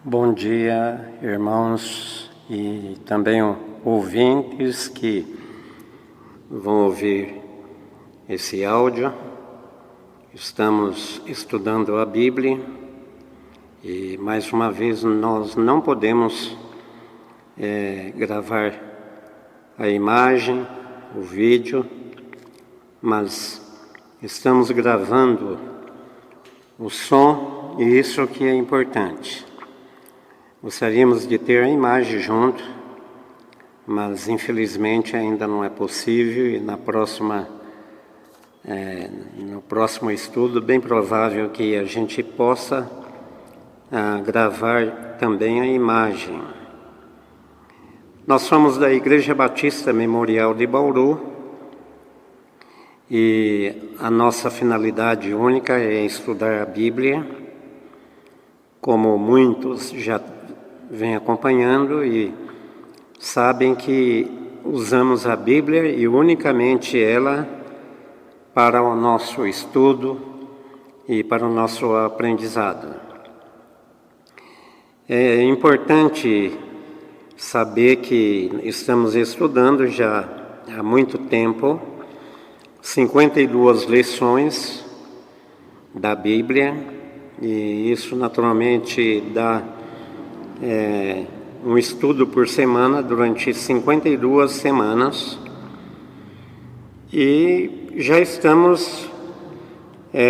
Bom dia, irmãos e também ouvintes que vão ouvir esse áudio. Estamos estudando a Bíblia e, mais uma vez, nós não podemos gravar a imagem, o vídeo, mas estamos gravando o som e isso que é importante. Gostaríamos de ter a imagem junto, mas infelizmente ainda não é possível e no próximo estudo, bem provável que a gente possa gravar também a imagem. Nós somos da Igreja Batista Memorial de Bauru e a nossa finalidade única é estudar a Bíblia, como muitos já vêm acompanhando e sabem que usamos a Bíblia e unicamente ela para o nosso estudo e para o nosso aprendizado. É importante saber que estamos estudando já há muito tempo 52 lições da Bíblia e isso naturalmente dá um estudo por semana durante 52 semanas e já estamos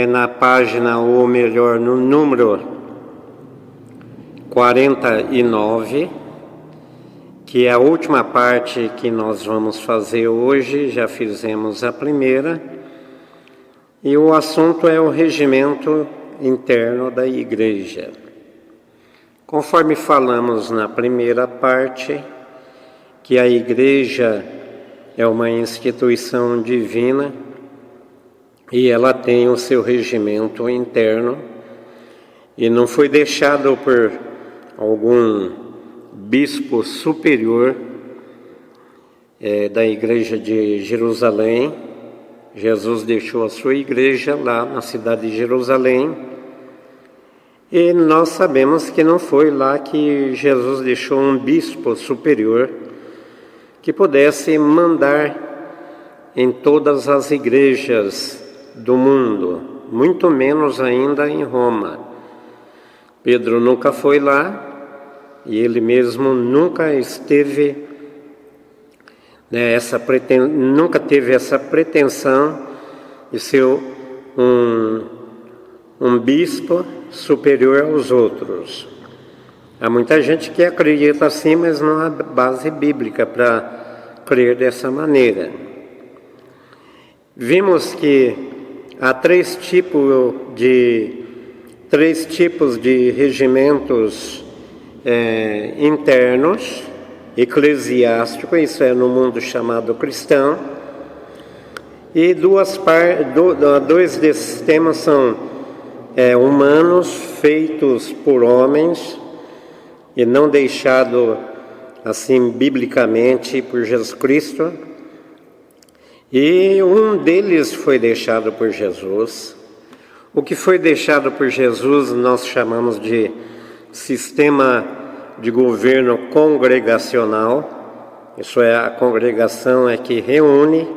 na página, ou melhor, no número 49, que é a última parte que nós vamos fazer hoje. Já fizemos a primeira e o assunto é o regimento interno da igreja. Conforme falamos na primeira parte, que a igreja é uma instituição divina e ela tem o seu regimento interno e não foi deixado por algum bispo superior da igreja de Jerusalém. Jesus deixou a sua igreja lá na cidade de Jerusalém. E nós sabemos que não foi lá que Jesus deixou um bispo superior que pudesse mandar em todas as igrejas do mundo, muito menos ainda em Roma. Pedro nunca foi lá e ele mesmo nunca esteve, nunca teve essa pretensão de ser um bispo superior aos outros. Há muita gente que acredita assim, mas não há base bíblica para crer dessa maneira. Vimos que há três tipos de regimentos internos, eclesiásticos, isso é no mundo chamado cristão, e dois desses temas são humanos feitos por homens e não deixado assim biblicamente por Jesus Cristo, e um deles foi deixado por Jesus. O que foi deixado por Jesus nós chamamos de sistema de governo congregacional. Isso é, a congregação é que reúne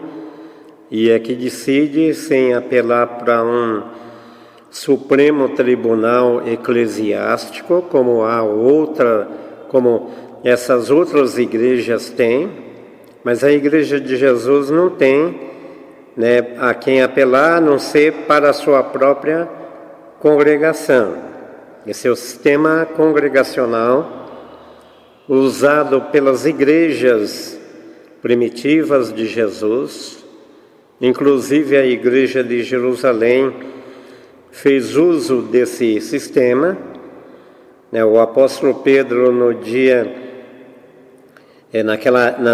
e é que decide sem apelar para um Supremo Tribunal Eclesiástico, como essas outras igrejas têm, mas a Igreja de Jesus não tem, a quem apelar, a não ser para a sua própria congregação. Esse é o sistema congregacional usado pelas igrejas primitivas de Jesus, inclusive a Igreja de Jerusalém fez uso desse sistema. O apóstolo Pedro,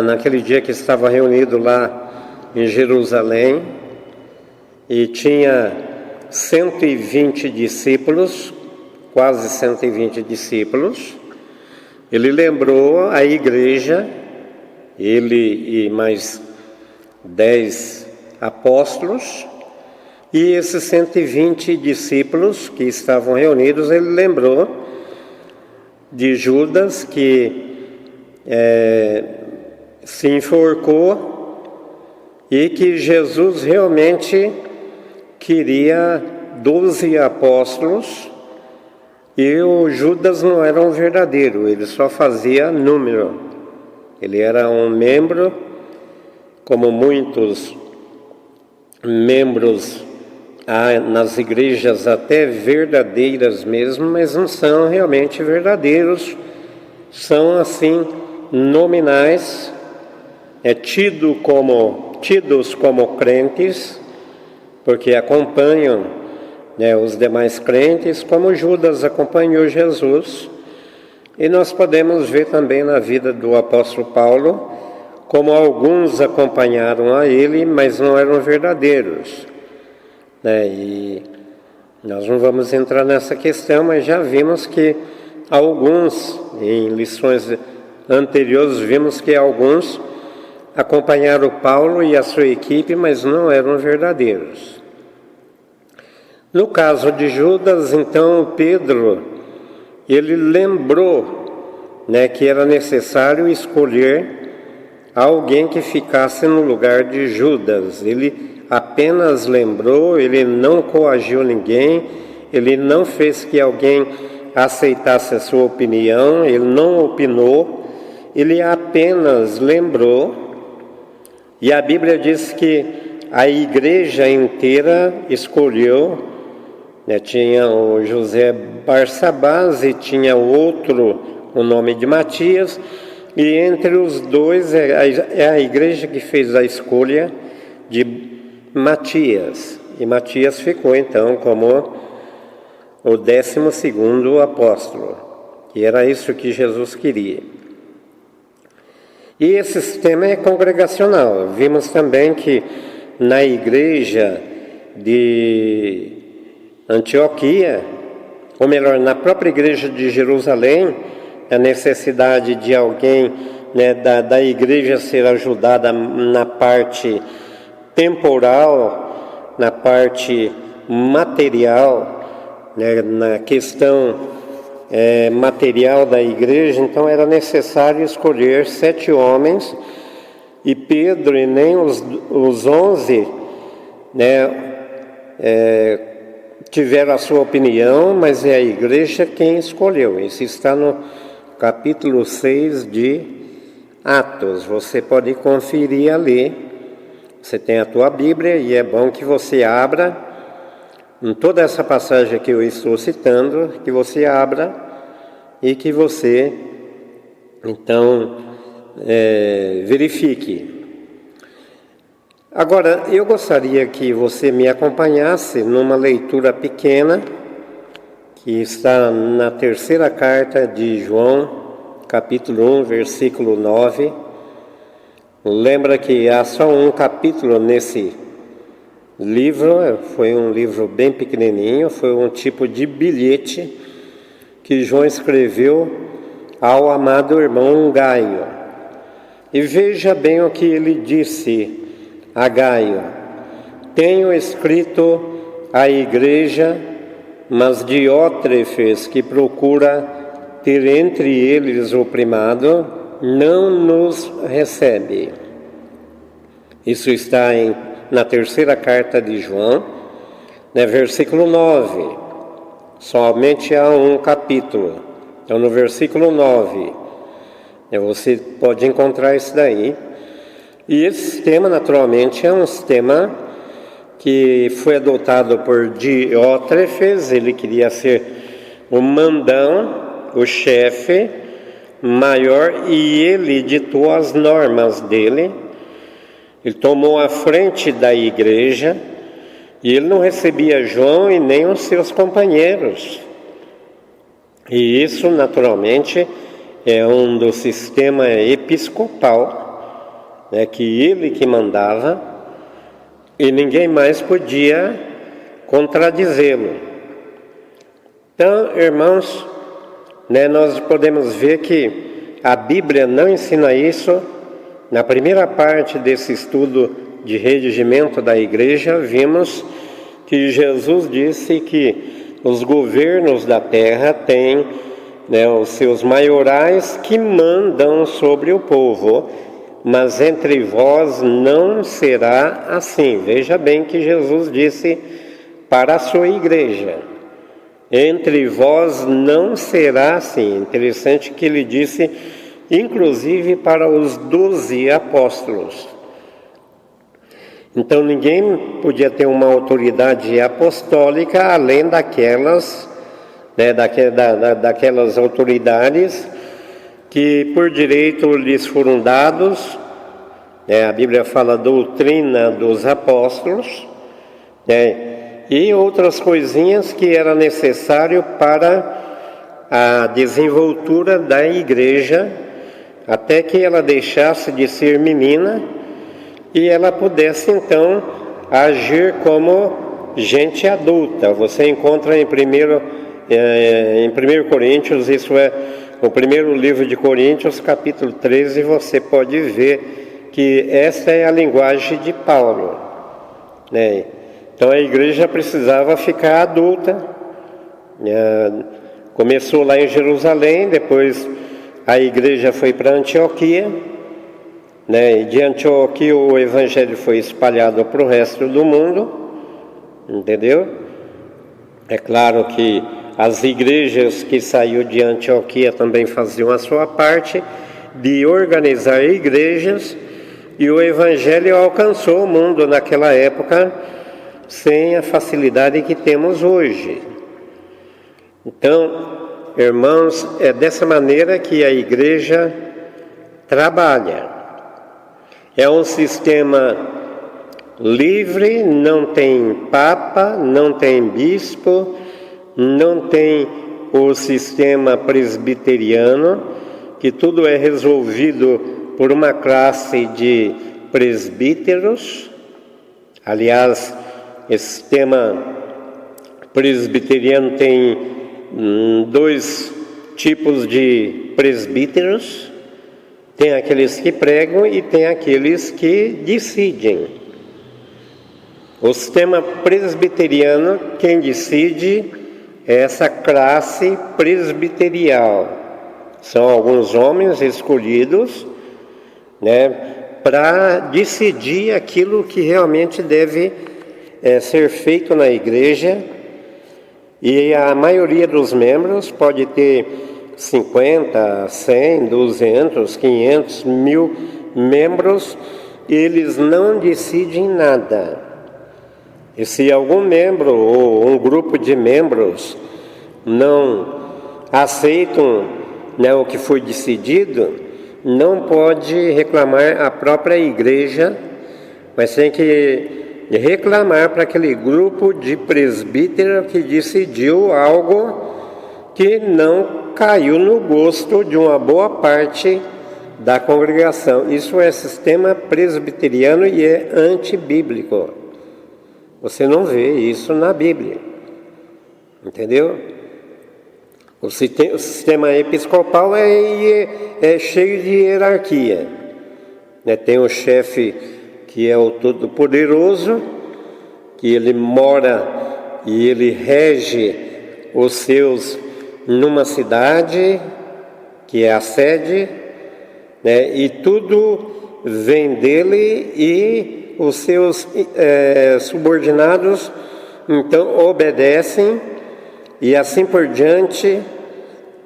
naquele dia que estava reunido lá em Jerusalém, e tinha 120 discípulos, quase 120 discípulos, ele lembrou a igreja, ele e mais 10 apóstolos, e esses 120 discípulos que estavam reunidos, ele lembrou de Judas, que se enforcou, e que Jesus realmente queria 12 apóstolos, e o Judas não era um verdadeiro, ele só fazia número. Ele era um membro, como muitos membros nas igrejas até verdadeiras mesmo, mas não são realmente verdadeiros, são assim nominais, tidos como crentes, porque acompanham os demais crentes, como Judas acompanhou Jesus. E nós podemos ver também na vida do apóstolo Paulo, como alguns acompanharam a ele, mas não eram verdadeiros. E nós não vamos entrar nessa questão, mas já vimos que alguns, em lições anteriores, vimos que alguns acompanharam Paulo e a sua equipe, mas não eram verdadeiros. No caso de Judas, então, Pedro, ele lembrou que era necessário escolher alguém que ficasse no lugar de Judas. Ele apenas lembrou, ele não coagiu ninguém, ele não fez que alguém aceitasse a sua opinião, ele não opinou, ele apenas lembrou. E a Bíblia diz que a igreja inteira escolheu, tinha o José Barsabás e tinha outro, o nome de Matias, e entre os dois é a igreja que fez a escolha de Matias. E Matias ficou então como o 12º apóstolo. E era isso que Jesus queria. E esse sistema é congregacional. Vimos também que na igreja de Antioquia, ou melhor, na própria igreja de Jerusalém, a necessidade de alguém da igreja ser ajudada na parte temporal, na parte material, na questão material da igreja. Então era necessário escolher 7 homens, e Pedro e nem os 11 tiveram a sua opinião, mas é a igreja quem escolheu. Isso está no capítulo 6 de Atos. Você pode conferir ali. Você tem a tua Bíblia e é bom que você abra, em toda essa passagem que eu estou citando, que você abra e que você, então, verifique. Agora, eu gostaria que você me acompanhasse numa leitura pequena, que está na 3ª carta de João, capítulo 1, versículo 9. Lembra que há só um capítulo nesse livro, foi um livro bem pequenininho, foi um tipo de bilhete que João escreveu ao amado irmão Gaio. E veja bem o que ele disse a Gaio: tenho escrito à igreja, mas Diótrefes, que procura ter entre eles o primado, não nos recebe. Isso está na 3ª carta de João, versículo 9. Somente há um capítulo. Então, no versículo 9, você pode encontrar isso daí. E esse sistema, naturalmente, é um sistema que foi adotado por Diótrefes. Ele queria ser o mandão, o chefe maior, e ele ditou as normas dele. Ele tomou a frente da igreja, e ele não recebia João e nem os seus companheiros. E isso, naturalmente, é um do sistema episcopal, que ele que mandava, e ninguém mais podia contradizê-lo. Então, irmãos, nós podemos ver que a Bíblia não ensina isso. Na primeira parte desse estudo de redigimento da igreja, vimos que Jesus disse que os governos da terra têm os seus maiorais que mandam sobre o povo, mas entre vós não será assim. Veja bem que Jesus disse para a sua igreja: entre vós não será assim. Interessante que ele disse, inclusive, para os 12 apóstolos. Então ninguém podia ter uma autoridade apostólica além daquelas, daquelas autoridades que por direito lhes foram dados. A Bíblia fala doutrina dos apóstolos, e outras coisinhas que era necessário para a desenvoltura da igreja, até que ela deixasse de ser menina e ela pudesse então agir como gente adulta. Você encontra em 1 Coríntios, isso é o primeiro livro de Coríntios, capítulo 13, você pode ver que essa é a linguagem de Paulo, Então a igreja precisava ficar adulta. Começou lá em Jerusalém, depois a igreja foi para Antioquia, e de Antioquia o evangelho foi espalhado para o resto do mundo, entendeu? É claro que as igrejas que saíram de Antioquia também faziam a sua parte de organizar igrejas, e o evangelho alcançou o mundo naquela época sem a facilidade que temos hoje. Então, irmãos, é dessa maneira que a igreja trabalha. É um sistema livre, não tem papa, não tem bispo, não tem o sistema presbiteriano, que tudo é resolvido por uma classe de presbíteros. Aliás, esse sistema presbiteriano tem 2 tipos de presbíteros. Tem aqueles que pregam e tem aqueles que decidem. O sistema presbiteriano, quem decide é essa classe presbiterial. São alguns homens escolhidos, para decidir aquilo que realmente deve ser feito na igreja. E a maioria dos membros pode ter 50, 100, 200, 500, 1000 membros, e eles não decidem nada. E se algum membro ou um grupo de membros não aceitam o que foi decidido, não pode reclamar a própria igreja, mas tem que reclamar para aquele grupo de presbítero que decidiu algo que não caiu no gosto de uma boa parte da congregação. Isso é sistema presbiteriano e é antibíblico. Você não vê isso na Bíblia, entendeu? O sistema episcopal é cheio de hierarquia. Tem o chefe que é o Todo-Poderoso, que ele mora e ele rege os seus numa cidade, que é a sede, e tudo vem dele, e os seus subordinados então obedecem, e assim por diante.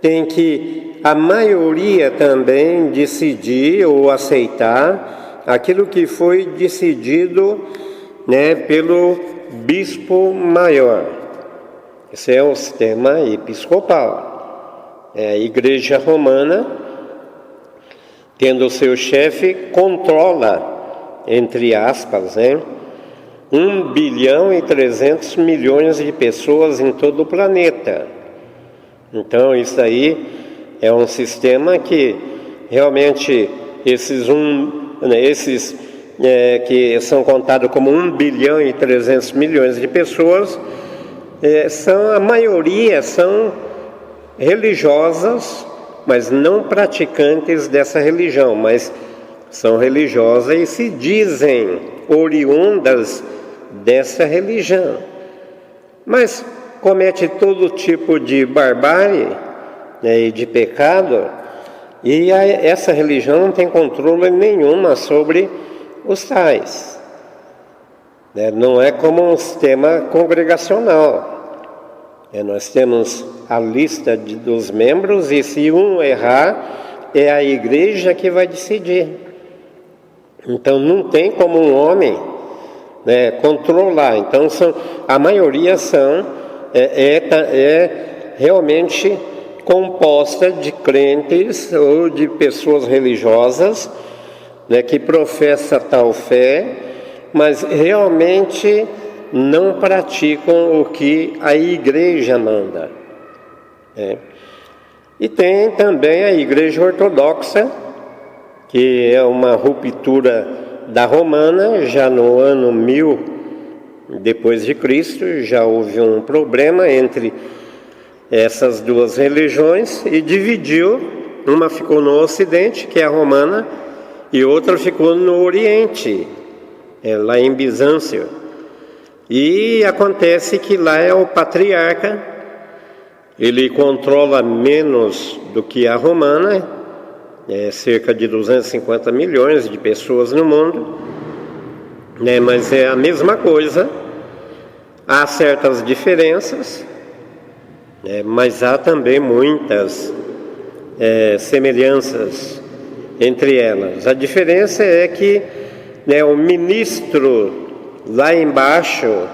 Tem que a maioria também decidir ou aceitar aquilo que foi decidido pelo bispo maior. Esse é o sistema episcopal. A igreja romana, tendo o seu chefe, controla, entre aspas, 1 bilhão e 300 milhões de pessoas em todo o planeta. Então isso aí é um sistema que realmente esses que são contados como 1 bilhão e 300 milhões de pessoas, a maioria são religiosas, mas não praticantes dessa religião, mas são religiosas e se dizem oriundas dessa religião, mas comete todo tipo de barbárie, né, e de pecado, e essa religião não tem controle nenhuma sobre os tais. Né? Não é como um sistema congregacional. Nós temos a lista dos membros e se um errar, é a igreja que vai decidir. Então não tem como um homem, né, controlar. Então a maioria são realmente composta de crentes ou de pessoas religiosas, né, que professam tal fé, mas realmente não praticam o que a igreja manda. E tem também a igreja ortodoxa, que é uma ruptura da romana, já no ano 1000 depois de Cristo, já houve um problema entre essas duas religiões e dividiu, uma ficou no Ocidente, que é a romana, e outra ficou no Oriente, lá em Bizâncio. E acontece que lá é o patriarca, ele controla menos do que a romana, cerca de 250 milhões de pessoas no mundo, né, mas é a mesma coisa, há certas diferenças, mas há também muitas semelhanças entre elas. A diferença é que, né, o ministro lá embaixo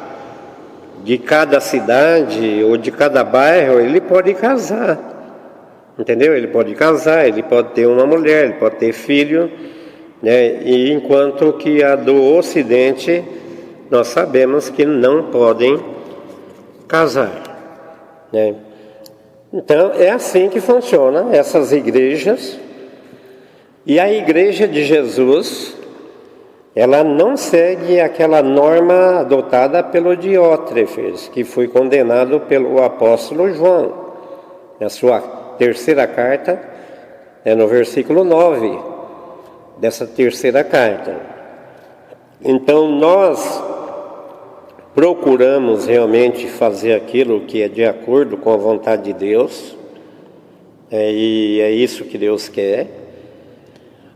de cada cidade ou de cada bairro, ele pode casar, entendeu? Ele pode casar, ele pode ter uma mulher, ele pode ter filho, né? E enquanto que a do Ocidente, nós sabemos que não podem casar, né? Então é assim que funciona essas igrejas. E a igreja de Jesus, ela não segue aquela norma adotada pelo Diótrefes, que foi condenado pelo apóstolo João, na sua terceira carta, no versículo 9 dessa terceira carta. Então nós procuramos realmente fazer aquilo que é de acordo com a vontade de Deus, e é isso que Deus quer.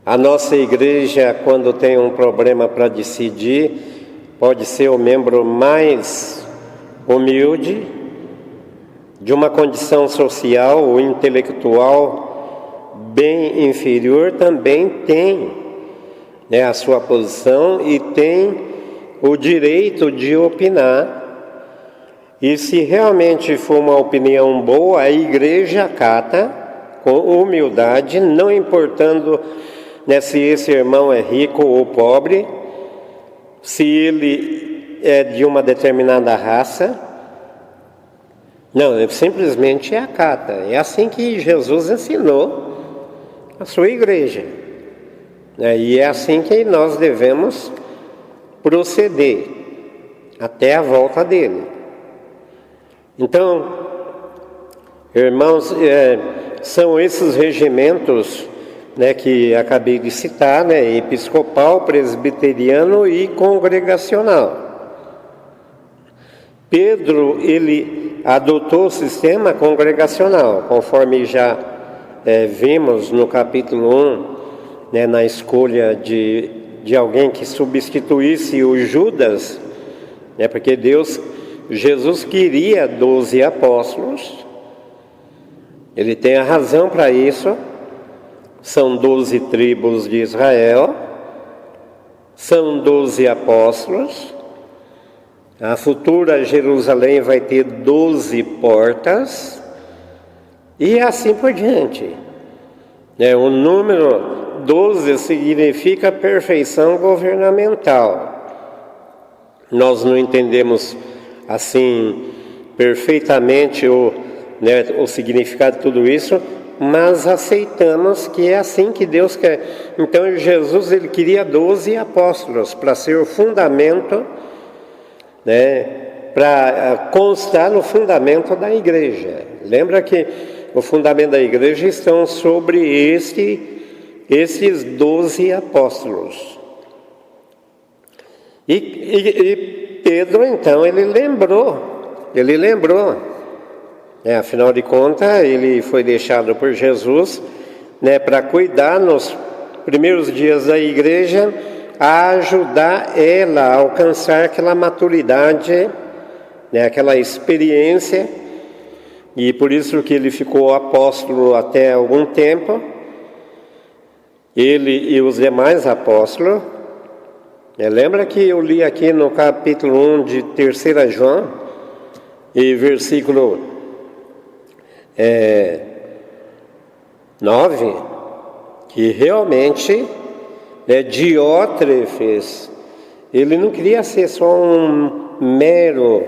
A nossa igreja, quando tem um problema para decidir, pode ser o membro mais humilde, de uma condição social ou intelectual bem inferior, também tem, né, a sua posição e tem o direito de opinar. E se realmente for uma opinião boa, a igreja acata com humildade, não importando, né, se esse irmão é rico ou pobre, se ele é de uma determinada raça. Não, ele simplesmente acata. É assim que Jesus ensinou a sua igreja, né? E é assim que nós devemos proceder até a volta dele. Então, irmãos, são esses regimentos, né, que acabei de citar, né, episcopal, presbiteriano e congregacional. Pedro, ele adotou o sistema congregacional, conforme já vimos no capítulo 1, né, na escolha de alguém que substituísse o Judas, né, porque Jesus queria 12 apóstolos, ele tem a razão para isso. São 12 tribos de Israel, são 12 apóstolos, a futura Jerusalém vai ter 12 portas, e assim por diante. O número 12 significa perfeição governamental. Nós não entendemos assim perfeitamente o significado de tudo isso, mas aceitamos que é assim que Deus quer. Então Jesus, ele queria 12 apóstolos para ser o fundamento, né, para constar no fundamento da igreja. Lembra que o fundamento da igreja estão sobre esses 12 apóstolos. E Pedro, então, ele lembrou, Afinal de contas, ele foi deixado por Jesus, para cuidar nos primeiros dias da igreja, a ajudar ela a alcançar aquela maturidade, aquela experiência, e por isso que ele ficou apóstolo até algum tempo, ele e os demais apóstolos. Lembra que eu li aqui no capítulo 1 de 3 João, e versículo 9, que realmente Diótrefes, ele não queria ser só um mero,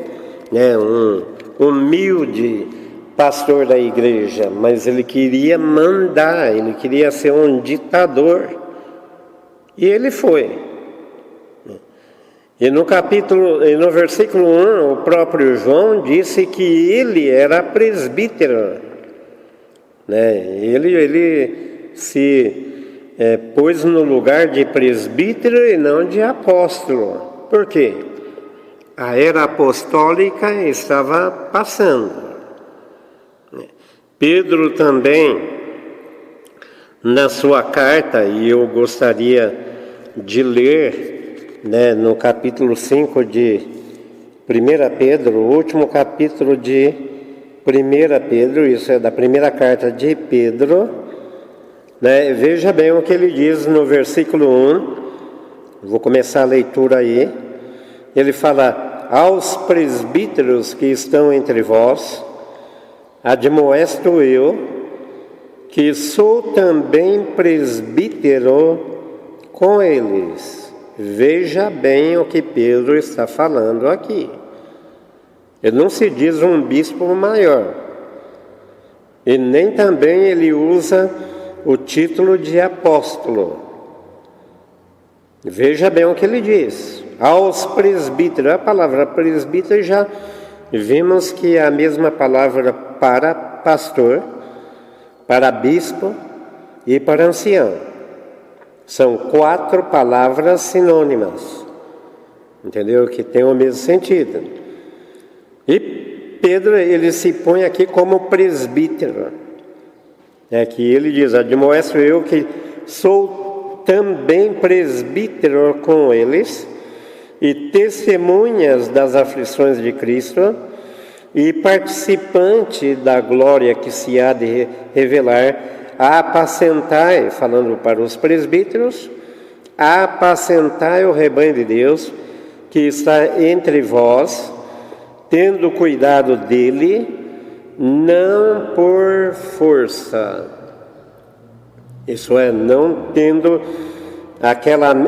um humilde pastor da igreja, mas ele queria mandar, ele queria ser um ditador, e ele foi. E no versículo 1, o próprio João disse que ele era presbítero, ele se pôs no lugar de presbítero e não de apóstolo. Por quê? A era apostólica estava passando. Pedro também, na sua carta, e eu gostaria de ler, no capítulo 5 de 1 Pedro, o último capítulo de 1 Pedro, isso é da primeira carta de Pedro, veja bem o que ele diz no versículo 1, vou começar a leitura aí. Ele fala: aos presbíteros que estão entre vós, admoesto eu, que sou também presbítero com eles. Veja bem o que Pedro está falando aqui. Ele não se diz um bispo maior, e nem também ele usa o título de apóstolo. Veja bem o que ele diz: aos presbíteros. A palavra presbítero já vimos que é a mesma palavra para pastor, para bispo e para ancião. São 4 palavras sinônimas, entendeu? Que tem o mesmo sentido. E Pedro, ele se põe aqui como presbítero. Que ele diz: admoesto eu que sou também presbítero com eles, e testemunhas das aflições de Cristo, e participante da glória que se há de revelar. Apacentai, falando para os presbíteros, apacentai o rebanho de Deus que está entre vós, tendo cuidado dele, não por força. Isso é, não tendo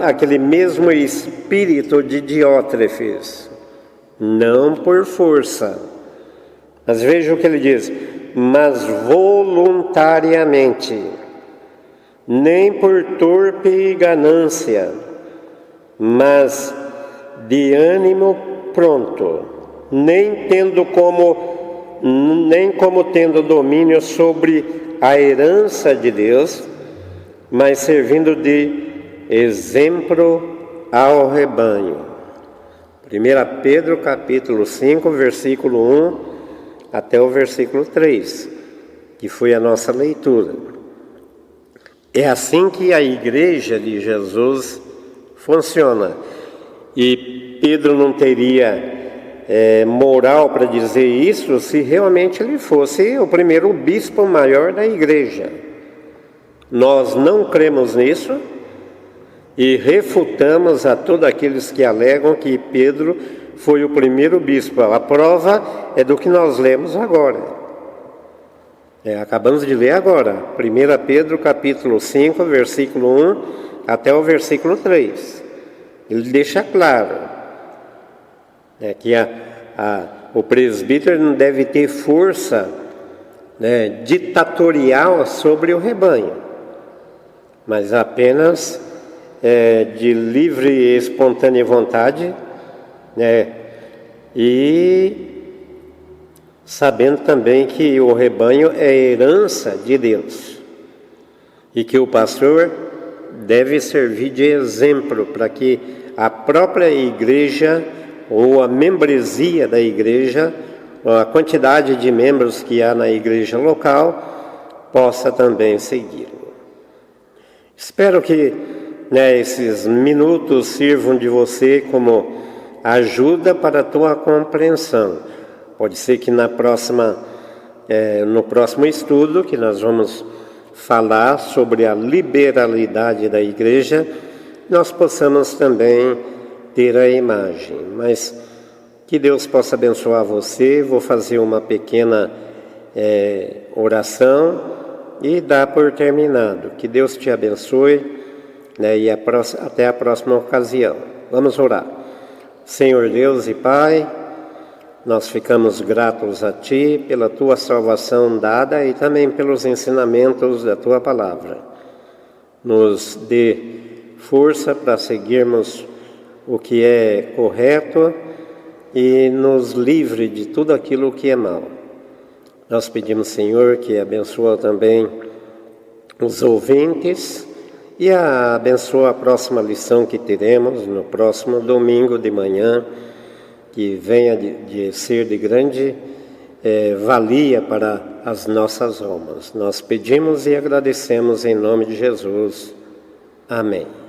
aquele mesmo espírito de Diótrefes, não por força. Mas veja o que ele diz: mas voluntariamente, nem por torpe ganância, mas de ânimo pronto, nem como tendo domínio sobre a herança de Deus, mas servindo de exemplo ao rebanho. 1 Pedro capítulo 5, versículo 1 até o versículo 3, que foi a nossa leitura. É assim que a igreja de Jesus funciona. E Pedro não teria moral para dizer isso se realmente ele fosse o primeiro bispo maior da igreja. Nós não cremos nisso e refutamos a todos aqueles que alegam que Pedro foi o primeiro bispo. A prova é do que nós lemos agora. Acabamos de ler agora, 1 Pedro capítulo 5, versículo 1 até o versículo 3. Ele deixa claro que o presbítero não deve ter força ditatorial sobre o rebanho, mas apenas de livre e espontânea vontade, e sabendo também que o rebanho é herança de Deus e que o pastor deve servir de exemplo para que a própria igreja ou a membresia da igreja a quantidade de membros que há na igreja local, possa também segui-lo. Espero que esses minutos sirvam de você como ajuda para a tua compreensão. Pode ser que no próximo estudo, que nós vamos falar sobre a liberalidade da igreja, nós possamos também ter a imagem. Mas que Deus possa abençoar você. Vou fazer uma pequena oração e dar por terminado. Que Deus te abençoe, e até a próxima ocasião. Vamos orar. Senhor Deus e Pai, nós ficamos gratos a Ti pela Tua salvação dada e também pelos ensinamentos da Tua palavra. Nos dê força para seguirmos o que é correto e nos livre de tudo aquilo que é mal. Nós pedimos, Senhor, que abençoe também os ouvintes e abençoe a próxima lição que teremos no próximo domingo de manhã, que venha de ser de grande valia para as nossas almas. Nós pedimos e agradecemos em nome de Jesus. Amém.